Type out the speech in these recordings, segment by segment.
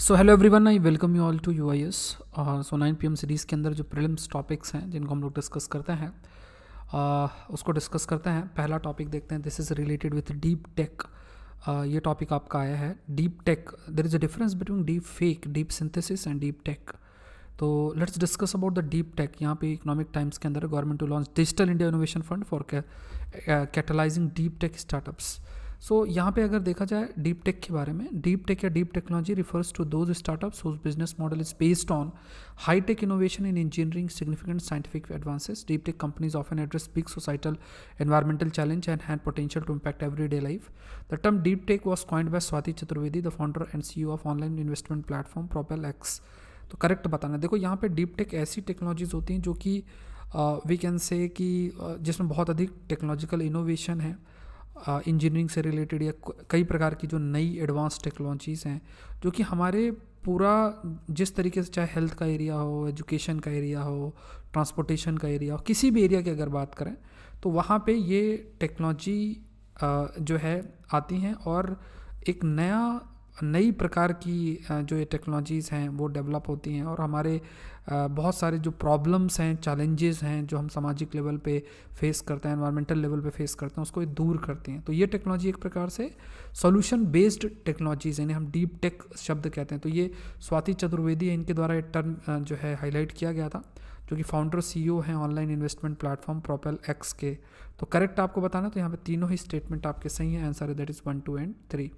So hello everyone, I welcome you all to UIS। So 9 PM series के अंदर जो prelims topics हैं जिनको हम लोग डिस्कस करते हैं उसको डिस्कस करते हैं। पहला टॉपिक देखते हैं, this is related with deep tech. ये टॉपिक आपका आया है deep tech. There is a difference between deep fake, deep synthesis and deep tech. तो let's discuss about the deep tech. यहाँ पे इकोनॉमिक टाइम्स के अंदर government to launch digital India innovation fund for catalysing deep tech startups. So यहाँ पे अगर देखा जाए डीप टेक के बारे में, डीप टेक या deep technology refers to those startups whose business model is based on high tech innovation in engineering significant scientific advances. Deep tech companies often address big societal environmental challenge and have potential to impact everyday life. The term deep tech was coined by Swati Chaturvedi, the founder and CEO of online investment platform Propel X. तो correct बताना। देखो यहाँ पे deep tech ऐसी technologies होती हैं जो कि वी कैन से कि जिसमें बहुत अधिक टेक्नोलॉजिकल इनोवेशन है, इंजीनियरिंग से रिलेटेड या कई प्रकार की जो नई एडवांस टेक्नोलॉजीज़ हैं जो कि हमारे पूरा जिस तरीके से, चाहे हेल्थ का एरिया हो, एजुकेशन का एरिया हो, ट्रांसपोर्टेशन का एरिया हो, किसी भी एरिया की अगर बात करें तो वहाँ पे ये टेक्नोलॉजी जो है आती हैं और एक नई प्रकार की जो ये टेक्नोलॉजीज़ हैं वो डेवलप होती हैं और हमारे बहुत सारे जो प्रॉब्लम्स हैं, चैलेंजेस हैं जो हम सामाजिक लेवल पे फेस करते हैं, एनवायरमेंटल लेवल पे फेस करते हैं, उसको ये दूर करती हैं। तो ये टेक्नोलॉजी एक प्रकार से सॉल्यूशन बेस्ड टेक्नोलॉजीज़, यानी हम डीप टेक शब्द कहते हैं। तो ये स्वाति चतुर्वेदी है, इनके द्वारा ये टर्म जो है हाईलाइट किया गया था, जो कि फाउंडर CEO हैं online investment platform propel x के। तो करेक्ट आपको बताना, तो यहाँ पे तीनों ही स्टेटमेंट आपके सही हैं। आंसर है that is 1, 2 and 3।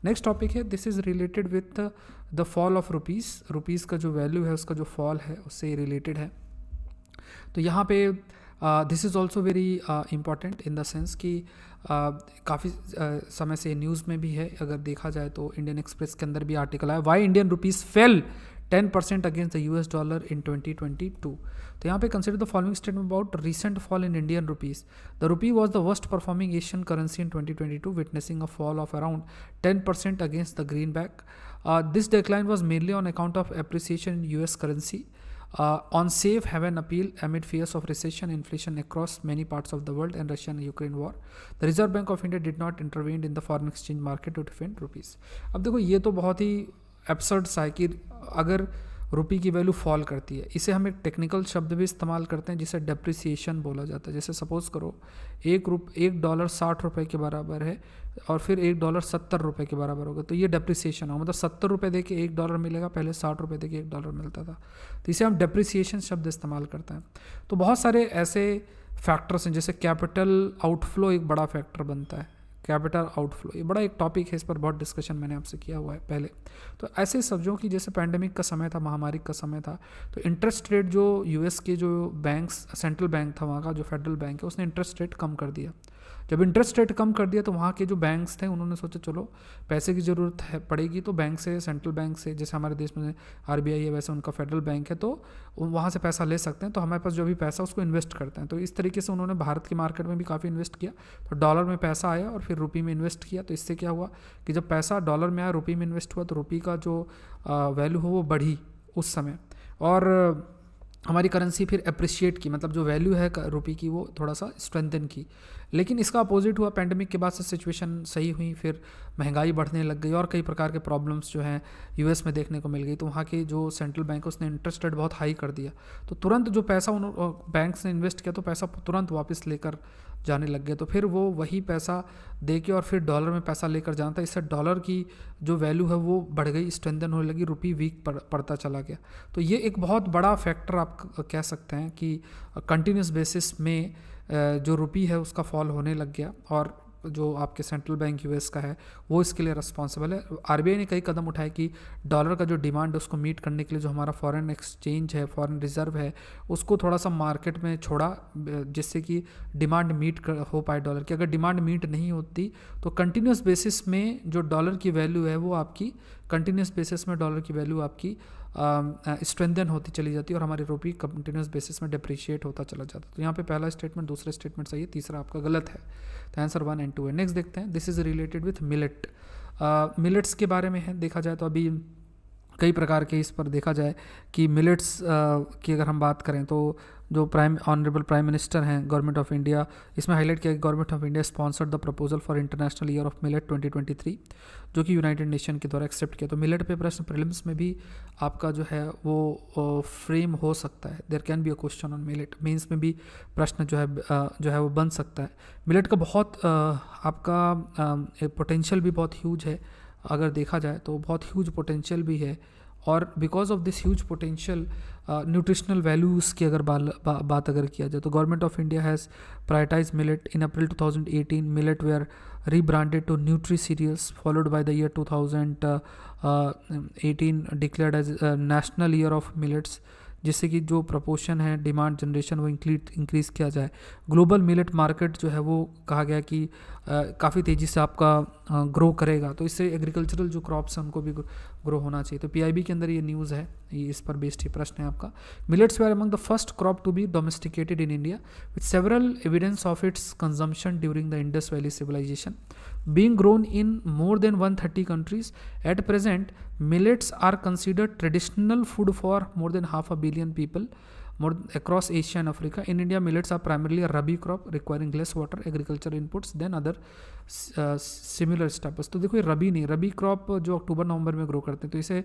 Next topic है, this is related with the fall of rupees. Rupees का जो वैल्यू है, उसका जो फॉल है, उससे रिलेटेड है। तो यहाँ पे this is also very important in the sense कि काफ़ी समय से न्यूज़ में भी है। अगर देखा जाए तो इंडियन एक्सप्रेस के अंदर भी आर्टिकल आया, why Indian rupees fail 10% against the US dollar in 2022। तो यहाँ पे consider the following statement about recent fall in Indian rupees. The rupee was the worst performing Asian currency in 2022, witnessing a fall of around 10% against the green back. This decline was mainly on account of appreciation in US currency on safe haven appeal amid fears of recession, inflation across many parts of the world, and Russia and Ukraine war. The Reserve Bank of India did not intervene in the foreign exchange market to defend rupees. अब देखो ये तो बहुत ही absurd सा है कि अगर रुपी की वैल्यू फॉल करती है, इसे हम एक टेक्निकल शब्द भी इस्तेमाल करते हैं जिसे डेप्रिसिएशन बोला जाता है। जैसे सपोज करो एक डॉलर 60 रुपये के बराबर है और फिर $1 70 रुपये के बराबर होगा, तो ये डेप्रिसिएशन होगा। मतलब 70 रुपये दे के $1 मिलेगा, पहले 60 रुपये दे के $1 मिलता था। तो इसे हम डेप्रिसिएशन शब्द इस्तेमाल करते हैं। तो बहुत सारे ऐसे फैक्टर्स हैं, जैसे कैपिटल आउटफ्लो एक बड़ा फैक्टर बनता है। कैपिटल आउटफ्लो ये बड़ा एक टॉपिक है, इस पर बहुत डिस्कशन मैंने आपसे किया हुआ है पहले। तो ऐसे सब्जियों की, जैसे पैंडेमिक का समय था, महामारी का समय था, तो इंटरेस्ट रेट जो US के जो बैंक्स, सेंट्रल बैंक था वहाँ का, जो फेडरल बैंक है, उसने इंटरेस्ट रेट कम कर दिया। जब इंटरेस्ट रेट कम कर दिया तो वहाँ के जो बैंक्स थे उन्होंने सोचा चलो पैसे की ज़रूरत है पड़ेगी तो बैंक से, सेंट्रल बैंक से, जैसे हमारे देश में RBI है वैसे उनका फेडरल बैंक है, तो वहाँ से पैसा ले सकते हैं। तो हमारे पास जो भी पैसा उसको इन्वेस्ट करते हैं। तो इस तरीके से उन्होंने भारत के मार्केट में भी काफ़ी इन्वेस्ट किया। तो डॉलर में पैसा आया और फिर रुपी में इन्वेस्ट किया। तो इससे क्या हुआ कि जब पैसा डॉलर में आया, रुपी में इन्वेस्ट हुआ, तो रुपी का जो वैल्यू हो वो बढ़ी उस समय, और हमारी करेंसी फिर अप्रिशिएट की, मतलब जो वैल्यू है रुपी की वो थोड़ा सा स्ट्रेंथन की। लेकिन इसका अपोजिट हुआ, पैंडेमिक के बाद से सिचुएशन सही हुई, फिर महंगाई बढ़ने लग गई और कई प्रकार के प्रॉब्लम्स जो हैं US में देखने को मिल गई। तो वहाँ के जो सेंट्रल बैंक है उसने इंटरेस्ट रेट बहुत हाई कर दिया। तो तुरंत जो पैसा उन बैंक्स ने इन्वेस्ट किया तो पैसा तुरंत वापस लेकर जाने लग गए। तो फिर वो वही पैसा दे के और फिर डॉलर में पैसा लेकर जाना था। इससे डॉलर की जो वैल्यू है वो बढ़ गई, स्ट्रेंथन होने लगी, रुपी वीक पड़ता चला गया। तो ये एक बहुत बड़ा फैक्टर आप कह सकते हैं कि कंटिन्यूस बेसिस में जो रुपी है उसका फॉल होने लग गया, और जो आपके सेंट्रल बैंक US का है वो इसके लिए रिस्पॉन्सिबल है। RBI ने कई कदम उठाए कि डॉलर का जो डिमांड है उसको मीट करने के लिए जो हमारा फॉरेन एक्सचेंज है, फॉरेन रिजर्व है, उसको थोड़ा सा मार्केट में छोड़ा, जिससे कि डिमांड मीट हो पाए डॉलर की। अगर डिमांड मीट नहीं होती तो कंटिन्यूस बेसिस में जो डॉलर की वैल्यू है वो आपकी, कंटिन्यूस बेसिस में डॉलर की वैल्यू आपकी स्ट्रेंथन होती चली जाती है और हमारी रुपी कंटिन्यूस बेसिस में डिप्रिशिएट होता चला जाता है। तो यहाँ पे पहला स्टेटमेंट, दूसरा स्टेटमेंट सही है, तीसरा आपका गलत है। तो आंसर 1 एंड 2 है। नेक्स्ट देखते हैं, this is related with millet. Millets के बारे में है, देखा जाए तो अभी कई प्रकार के इस पर देखा जाए कि मिलेट्स की अगर हम बात करें तो जो ऑनरेबल प्राइम मिनिस्टर हैं गवर्नमेंट ऑफ इंडिया, इसमें हाईलाइट किया कि government of India sponsored the proposal for international year of millet 2023, जो कि यूनाइटेड नेशन के द्वारा एक्सेप्ट किया। तो मिलेट पे प्रश्न प्रीलिम्स में भी आपका जो है वो फ्रेम हो सकता है, there can be a question on millet. Mains में भी प्रश्न जो है वो बन सकता है। मिलेट का बहुत आपका पोटेंशियल भी बहुत ह्यूज है, अगर देखा जाए तो बहुत ह्यूज पोटेंशियल भी है। और because of this huge potential nutritional values की अगर बात अगर किया जाए तो government of India has prioritize millet in April 2018। Millet were rebranded to Nutri Cereals, followed by the year 2018 declared as National Year of Millets, जिससे कि जो प्रपोर्शन है डिमांड जनरेशन वो इंक्रीज़ किया जाए। ग्लोबल मिलेट मार्केट जो है वो कहा गया कि काफ़ी तेज़ी से आपका ग्रो करेगा, तो इससे एग्रीकल्चरल जो क्रॉप्स हैं उनको भी ग्रो होना चाहिए। तो पीआईबी के अंदर ये न्यूज़ है, ये इस पर बेस्ड ही प्रश्न है आपका। Millets were among the first crop to be domesticated in India with several evidence of its consumption during the Indus Valley civilization, being grown in more than 130 countries. At present, millets are considered traditional food for more than 500 million people across Asia and Africa. In India, millets are primarily a rabi crop requiring less water, agricultural inputs than other similar staples. तो देखो ये रबी नहीं, रबी crop जो अक्टूबर नवंबर में grow करते हैं, तो इसे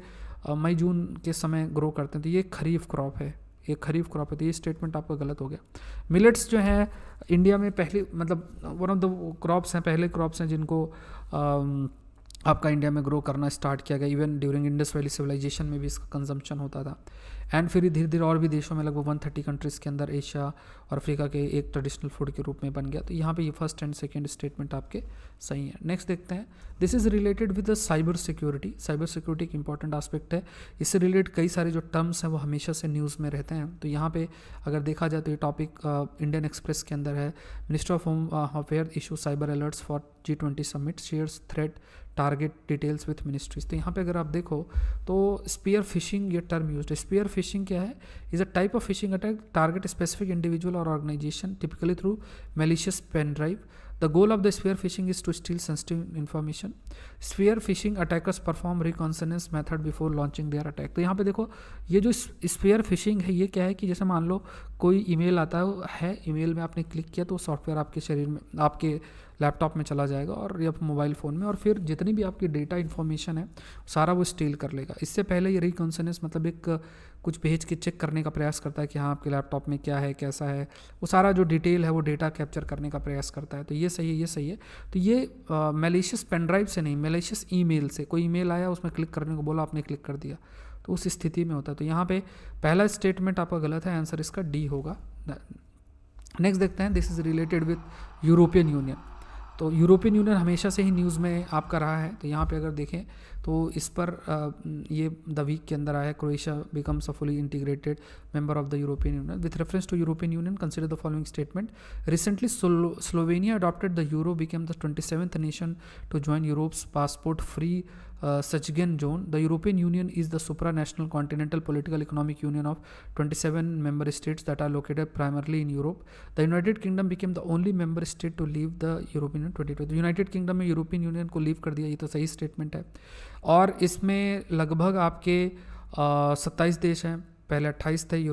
मई जून के समय ग्रो करते हैं, तो ये खरीफ क्रॉप है, ये खरीफ क्रॉप है। तो ये स्टेटमेंट आपका गलत हो गया। मिलेट्स जो है इंडिया में पहले मतलब वन ऑफ द क्रॉप्स हैं, पहले क्रॉप्स हैं जिनको आपका इंडिया में ग्रो करना स्टार्ट किया गया। Even during Indus Valley civilization में भी इसका कंजम्पशन होता था, एंड फिर धीरे धीरे और भी देशों में लगभग 130 कंट्रीज़ के अंदर एशिया और अफ्रीका के एक ट्रेडिशनल फूड के रूप में बन गया। तो यहाँ पे ये फर्स्ट एंड सेकंड स्टेटमेंट आपके सही है। नेक्स्ट देखते हैं, this is related with the cyber security. Cyber security एक इंपॉर्टेंट आस्पेक्ट है, इससे रिलेटेड कई सारे जो टर्म्स हैं वो हमेशा से न्यूज़ में रहते हैं। तो यहाँ पे अगर देखा जाए तो ये टॉपिक इंडियन एक्सप्रेस के अंदर है। Minister of home affair issue cyber alerts for G20 summit, shares threat target details with ministries. तो यहाँ पे अगर आप देखो तो स्पीयर फिशिंग ये टर्म यूज्ड है। स्पीयर फिशिंग क्या है? Is a type of phishing attack target specific individual और organisation typically through malicious pen drive. The goal of the spear phishing is to steal sensitive information. Spear phishing attackers perform reconnaissance method before launching their attack. तो यहाँ पे देखो ये जो spare fishing है ये क्या है कि जैसे मान लो कोई ईमेल आता है, ईमेल में आपने क्लिक किया तो सॉफ्टवेयर आपके शरीर में, आपके लैपटॉप में चला जाएगा और या मोबाइल फ़ोन में, और फिर जितनी भी आपकी डेटा इन्फॉर्मेशन है सारा वो स्टील कर लेगा। इससे पहले ये रिकॉन्सनेंस मतलब एक कुछ भेज के चेक करने का प्रयास करता है कि हाँ आपके लैपटॉप में क्या है, कैसा है, वो सारा जो डिटेल है वो डेटा कैप्चर करने का प्रयास करता है। तो ये सही है, ये सही है। तो ये मैलिशियस पेन ड्राइव से नहीं, मैलिशियस ईमेल से, कोई ईमेल आया उसमें क्लिक करने को बोला, आपने क्लिक कर दिया, तो उस स्थिति में होता है। तो यहाँ पे पहला स्टेटमेंट आपका गलत है, आंसर इसका डी होगा। नेक्स्ट देखते हैं, this is related with European union. तो यूरोपियन यूनियन हमेशा से ही न्यूज़ में आपका रहा है। तो यहाँ पे अगर देखें तो इस पर ये द वीक के अंदर आया है, Croatia becomes a fully integrated member of the European Union. With reference to European Union consider the following statement, recently Slovenia adopted the euro, became the 27th nation to join Europe's passport free Schengen zone. The European Union is the supranational continental political economic union of 27 member states that are located primarily in Europe. The United Kingdom became the only member state to leave the European Union 2020. United kingdom में European union को leave कर दिया, ये तो सही statement है। और इसमें लगभग आपके 27 देश हैं, पहले 28 थे,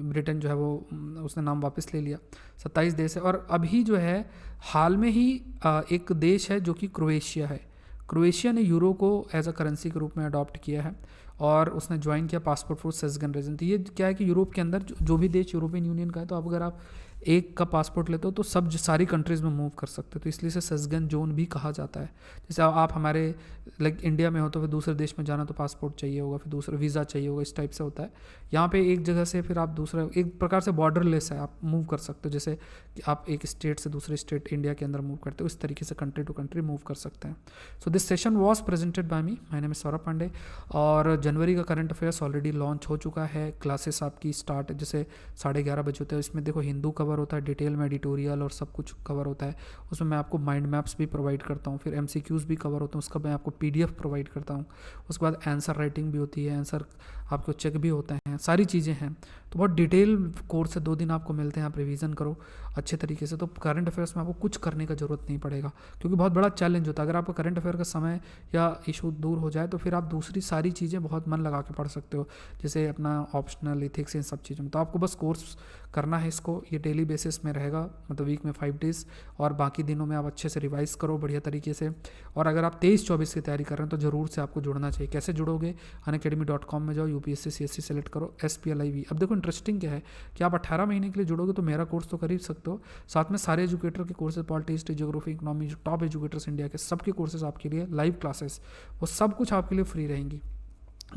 ब्रिटेन जो है वो उसने नाम वापस ले लिया, 27 देश है। और अभी जो है हाल में ही एक देश है जो कि क्रोएशिया है। क्रोएशिया ने यूरो को एज अ करेंसी के रूप में अडॉप्ट किया है और उसने ज्वाइन किया पासपोर्ट फॉर सेस्गन रीजन। तो ये क्या है कि यूरोप के अंदर जो भी देश यूरोपियन यूनियन का है, तो अब अगर आप एक का पासपोर्ट लेते हो तो सब सारी कंट्रीज़ में मूव कर सकते हो, तो इसलिए से सेस्गन जोन भी कहा जाता है। जैसे आप हमारे लाइक इंडिया में हो तो फिर दूसरे देश में जाना तो पासपोर्ट चाहिए होगा, फिर दूसरा वीज़ा चाहिए होगा, इस टाइप से होता है। यहाँ पे एक जगह से फिर आप दूसरा, एक प्रकार से बॉर्डरलेस है, आप मूव कर सकते हो, जैसे कि आप एक स्टेट से दूसरे स्टेट इंडिया के अंदर मूव करते हो, इस तरीके से कंट्री टू कंट्री मूव कर सकते हैं। So this session was presented by me, my name is Saurabh Pandey. और जनवरी का करंट अफेयर्स ऑलरेडी लॉन्च हो चुका है, क्लासेस आपकी स्टार्ट जैसे 11:30 बजे होते हैं। इसमें देखो हिंदू कवर होता है, डिटेल में एडिटोरियल और सब कुछ कवर होता है। उसमें मैं आपको माइंड मैप्स भी प्रोवाइड करता हूँ, फिर MCQs भी कवर होते हैं, उसका मैं आपको PDF प्रोवाइड करता हूँ। उसके बाद आंसर राइटिंग भी होती है, आंसर आपको चेक भी होते हैं, सारी चीज़ें हैं। तो बहुत डिटेल कोर्स है, 2 दिन आपको मिलते हैं, आप रिवीजन करो अच्छे तरीके से। तो करंट अफेयर्स में आपको कुछ करने का ज़रूरत नहीं पड़ेगा, क्योंकि बहुत बड़ा चैलेंज होता है। अगर आपका करंट अफेयर का समय या इशू दूर हो जाए तो फिर आप दूसरी सारी चीज़ें बहुत मन लगा के पढ़ सकते हो, जैसे अपना ऑप्शनल, इथिक्स, इन सब चीज़ों में। तो आपको बस कोर्स करना है इसको, ये डेली बेसिस में रहेगा, मतलब वीक में 5 डेज़, और बाकी दिनों में आप अच्छे से रिवाइज करो बढ़िया तरीके से। और अगर आप 23-24 की तैयारी कर रहे हैं तो ज़रूर से आपको जुड़ना चाहिए। कैसे जुड़ोगे? unacademy.com में जाओ, UPSC CSC सेलेक्ट करो, SPLIV। अब देखो इंटरेस्टिंग क्या है कि आप 18 महीने के लिए जुड़ोगे तो मेरा कोर्स तो कर ही सकते हो, साथ में सारे एजुकेटर के courses, polity, history, geography, economy, जो टॉप एजुकेटर्स इंडिया के सबके कोर्सेज आपके लिए, लाइव क्लासेस, वो सब कुछ आपके लिए फ्री रहेंगी।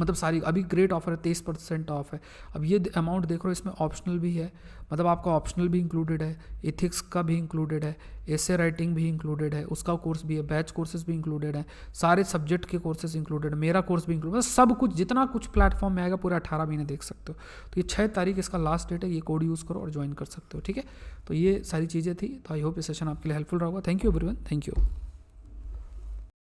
मतलब सारी, अभी ग्रेट ऑफर है, 23% ऑफ है। अब ये अमाउंट देख रहे हो, इसमें ऑप्शनल भी है, मतलब आपका ऑप्शनल भी इंक्लूडेड है, एथिक्स का भी इंक्लूडेड है, एसे राइटिंग भी इंक्लूडेड है, उसका कोर्स भी है, बैच कोर्सेज भी इंक्लूडेड है, सारे सब्जेक्ट के कोर्सेज इंक्लूडेड है, मेरा कोर्स भी इंक्लूडेड, मतलब सब कुछ जितना कुछ प्लेटफॉर्म में आएगा पूरा 18 महीने देख सकते हो। तो ये 6 तारीख इसका लास्ट डेट है, ये कोड यूज़ करो और ज्वाइन कर सकते हो, ठीक है। तो ये सारी चीज़ें थी, तो आई होप ये सेशन आपके लिए हेल्पफुल रहा होगा। Thank you everyone, thank you.